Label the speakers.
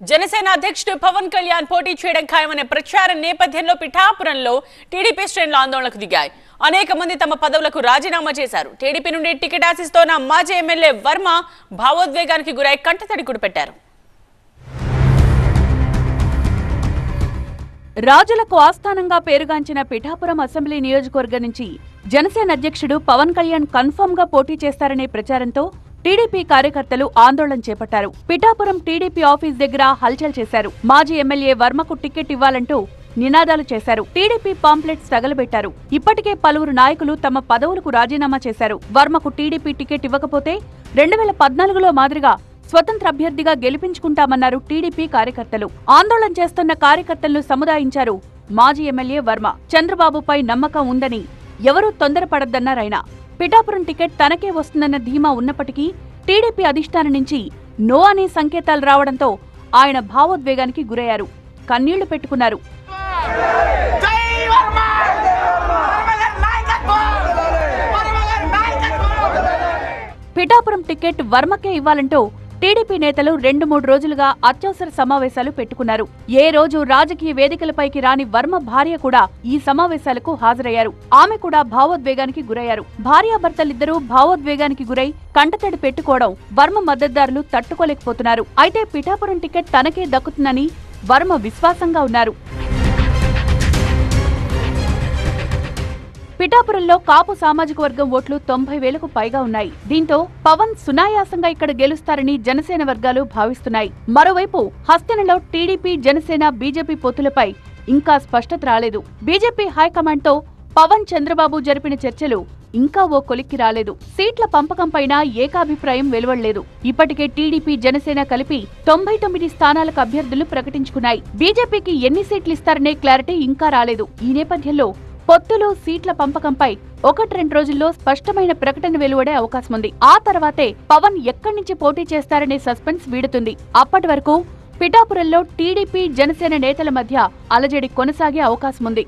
Speaker 1: జనసేన అధ్యక్షుడు పవన్ కళ్యాణ్ పోటీ చేయడం ఖాయమనే ప్రచారం నేపథ్యంలో పిఠాపురంలో టీడీపీ శ్రేణులు ఆందోళనకు దిగాయి. అనేక మంది తమ పదవులకు రాజీనామా చేశారు. టీడీపీ నుండి టికెట్ ఆశిస్తోన్న మాజీ ఎమ్మెల్యే వర్మ భావోద్వేగానికి గురై కంటతడి పెట్టారు.
Speaker 2: రాజులకు ఆస్థానంగా పేరుగాంచిన పిఠాపురం అసెంబ్లీ నియోజకవర్గం నుంచి జనసేన అధ్యక్షుడు పవన్ కళ్యాణ్ కన్ఫర్మ్ గా పోటీ చేస్తారనే ప్రచారంతో టీడీపీ కార్యకర్తలు ఆందోళన చేపట్టారు. పిఠాపురం టీడీపీ ఆఫీస్ దగ్గర హల్చల్ చేశారు. మాజీ ఎమ్మెల్యే వర్మకు టికెట్ ఇవ్వాలంటూ నినాదాలు చేశారు. టీడీపీ పాంప్లెట్స్ తగలబెట్టారు. ఇప్పటికే పలువురు నాయకులు తమ పదవులకు రాజీనామా చేశారు. వర్మకు టీడీపీ టికెట్ ఇవ్వకపోతే 2014లో మాదిరిగా స్వతంత్ర అభ్యర్థిగా గెలిపించుకుంటామన్నారు టీడీపీ కార్యకర్తలు. ఆందోళన చేస్తున్న కార్యకర్తలను సముదాయించారు మాజీ ఎమ్మెల్యే వర్మ. చంద్రబాబుపై నమ్మకం ఉందని ఎవరూ తొందరపడద్దన్నారాయన. పిఠాపురం టికెట్ తనకే వస్తుందన్న ధీమా ఉన్నప్పటికీ టీడీపీ అధిష్టానం నుంచి నో అనే సంకేతాలు రావడంతో ఆయన భావోద్వేగానికి గురయ్యారు. కన్నీళ్లు పెట్టుకున్నారు. పిఠాపురం టికెట్ వర్మకే ఇవ్వాలంటూ టీడీపీ నేతలు 2-3 రోజులుగా అత్యవసర సమావేశాలు పెట్టుకున్నారు. ఏ రోజు రాజకీయ వేదికలపైకి రాని వర్మ భార్య కూడా ఈ సమావేశాలకు హాజరయ్యారు. ఆమె కూడా భావోద్వేగానికి గురయ్యారు. భార్యాభర్తలిద్దరూ భావోద్వేగానికి గురై కంటతడి పెట్టుకోవడం వర్మ మద్దతుదారులు తట్టుకోలేకపోతున్నారు. అయితే పిఠాపురం టికెట్ తనకే దక్కుతుందని వర్మ విశ్వాసంగా ఉన్నారు. పిఠాపురంలో కాపు సామాజిక వర్గం ఓట్లు 90,000కు పైగా ఉన్నాయి. దీంతో పవన్ సునాయాసంగా ఇక్కడ గెలుస్తారని జనసేన వర్గాలు భావిస్తున్నాయి. మరోవైపు హస్తినలో టీడీపీ, జనసేన, బీజేపీ పొత్తులపై ఇంకా స్పష్టత రాలేదు. బీజేపీ హైకమాండ్తో పవన్, చంద్రబాబు జరిపిన చర్చలు ఇంకా ఓ కొలిక్కి రాలేదు. సీట్ల పంపకంపైన ఏకాభిప్రాయం వెలువడలేదు. ఇప్పటికే టీడీపీ, జనసేన కలిపి 99 స్థానాలకు అభ్యర్థులు ప్రకటించుకున్నాయి. బీజేపీకి ఎన్ని సీట్లు ఇస్తారనే క్లారిటీ ఇంకా రాలేదు. ఈ నేపథ్యంలో పొత్తులు, సీట్ల పంపకంపై 1-2 రోజుల్లో స్పష్టమైన ప్రకటన వెలువడే అవకాశం ఉంది. ఆ తర్వాతే పవన్ ఎక్కడి నుంచి పోటీ చేస్తారనే సస్పెన్స్ వీడుతుంది. అప్పటి వరకు పిఠాపురంలో టీడీపీ, జనసేన నేతల మధ్య అలజడి కొనసాగే అవకాశం ఉంది.